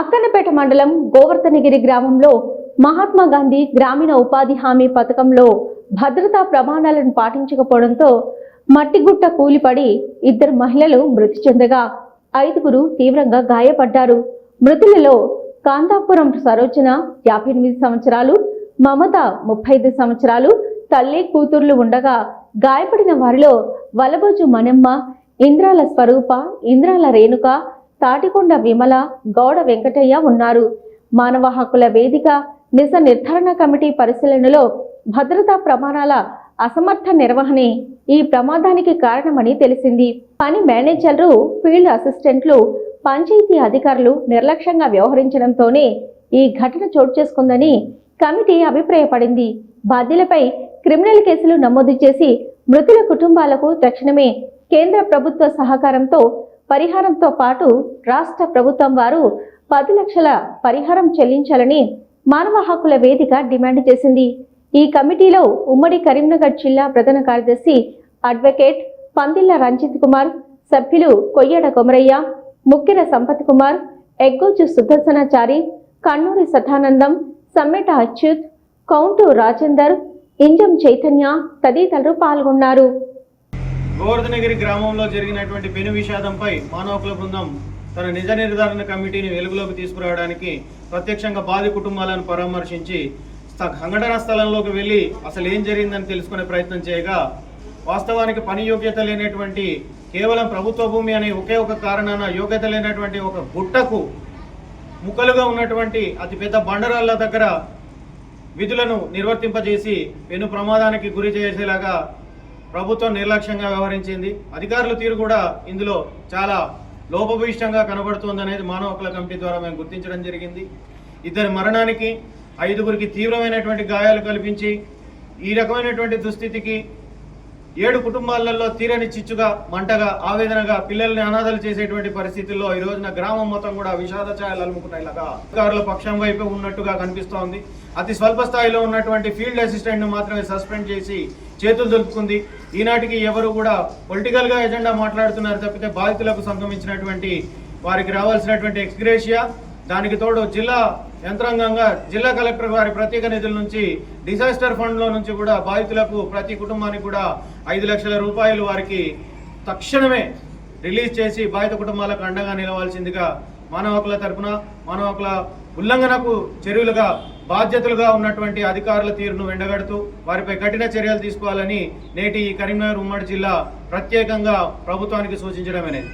అక్కన్నపేట మండలం గోవర్ధనగిరి గ్రామంలో మహాత్మా గాంధీ గ్రామీణ ఉపాధి హామీ పథకంలో భద్రతా ప్రమాణాలను పాటించకపోవడంతో మట్టిగుట్ట కూలిపడి 2 మహిళలు మృతి చెందగా 5గురు తీవ్రంగా గాయపడ్డారు. మృతులలో కాంతాపురం సరోజన 58 సంవత్సరాలు, మమత 35 సంవత్సరాలు తల్లి కూతుర్లు ఉండగా గాయపడిన వారిలో వలబోజు మనమ్మ, ఇంద్రాల స్వరూప, ఇంద్రాల రేణుక, తాటికొండ విమల, గౌడ వెంకటయ్య ఉన్నారు. మానవ హక్కుల వేదిక నిజ నిర్ధారణ కమిటీ పరిశీలనలో భద్రతా ప్రమాణాల అసమర్థ నిర్వహణే ఈ ప్రమాదానికి కారణమని తెలిసింది. పని మేనేజర్లు, ఫీల్డ్ అసిస్టెంట్లు, పంచాయతీ అధికారులు నిర్లక్ష్యంగా వ్యవహరించడంతోనే ఈ ఘటన చోటు చేసుకుందని కమిటీ అభిప్రాయపడింది. బాధ్యులపై క్రిమినల్ కేసులు నమోదు చేసి మృతుల కుటుంబాలకు తక్షణమే కేంద్ర ప్రభుత్వ సహకారంతో పరిహారంతో పాటు రాష్ట్ర ప్రభుత్వం వారు 10 లక్షల పరిహారం చెల్లించాలని మానవ హక్కుల వేదిక డిమాండ్ చేసింది. ఈ కమిటీలో ఉమ్మడి కరీంనగర్ జిల్లా ప్రధాన కార్యదర్శి అడ్వకేట్ పందిళ్ల రంజిత్ కుమార్, సభ్యులు కొయ్యడ కొమరయ్య, ముక్కిర సంపత్ కుమార్, ఎగ్గోజు సుదర్శనాచారి, కన్నూరి సఠానందం, సమ్మెట అచ్యుత్, కౌంటు రాజేందర్, ఇంజం చైతన్య తదితరులు పాల్గొన్నారు. గోవర్ధనగిరి గ్రామంలో జరిగినటువంటి పెను విషాదంపై మానవ హక్కుల బృందం తన నిజ నిర్ధారణ కమిటీని వెలుగులోకి తీసుకురావడానికి ప్రత్యక్షంగా బాధిత కుటుంబాలను పరామర్శించి సంఘటన స్థలంలోకి వెళ్ళి అసలు ఏం జరిగిందని తెలుసుకునే ప్రయత్నం చేయగా, వాస్తవానికి పని యోగ్యత లేనటువంటి కేవలం ప్రభుత్వ భూమి అనే ఒకే ఒక కారణాన యోగ్యత లేనటువంటి ఒక గుట్టకు ముక్కలుగా ఉన్నటువంటి అతిపెద్ద బండరాళ్ళ దగ్గర విధులను నిర్వర్తింపజేసి పెను ప్రమాదానికి గురి చేసేలాగా ప్రభుత్వం నిర్లక్ష్యంగా వ్యవహరించింది. అధికారుల తీరు కూడా ఇందులో చాలా లోపభూయిష్టంగా కనబడుతుందనేది మానవ హక్కుల కమిటీ ద్వారా మేము గుర్తించడం జరిగింది. 2 మరణానికి 5గురికి తీవ్రమైనటువంటి గాయాలు కల్పించి ఈ రకమైనటువంటి దుస్థితికి 7 కుటుంబాలలో తీరని చిచ్చుగా, మంటగా, ఆవేదనగా పిల్లల్ని అనాథలు చేసేటువంటి పరిస్థితుల్లో ఈ రోజున గ్రామం మొత్తం కూడా విషాద ఛాయలు అలుముకునేలాగా అధికారుల పక్షం వైపు ఉన్నట్టుగా కనిపిస్తోంది. అతి స్వల్ప స్థాయిలో ఉన్నటువంటి ఫీల్డ్ అసిస్టెంట్ను మాత్రమే సస్పెండ్ చేసి చేతులు దులుపుకుంది. ఈనాటికి ఎవరు కూడా పొలిటికల్గా ఎజెండా మాట్లాడుతున్నారు తప్పితే బాధితులకు సంగమించినటువంటి వారికి రావాల్సినటువంటి ఎక్స్గ్రేషియా, దానికి తోడు జిల్లా యంత్రాంగంగా జిల్లా కలెక్టర్ వారి ప్రత్యేక నిధుల నుంచి డిజాస్టర్ ఫండ్లో నుంచి కూడా బాధితులకు ప్రతి కుటుంబానికి కూడా 5 లక్షల రూపాయలు వారికి తక్షణమే రిలీజ్ చేసి బాధిత కుటుంబాలకు అండగా నిలవాల్సిందిగా మానవ హక్కుల తరపున మానవ హక్కుల ఉల్లంఘనకు చర్యలుగా బాధ్యతలుగా ఉన్నటువంటి అధికారుల తీరును వెండగడుతూ వారిపై కఠిన చర్యలు తీసుకోవాలని నేటి కరీంనగర్ ఉమ్మడి జిల్లా ప్రత్యేకంగా ప్రభుత్వానికి సూచించడం అనేది.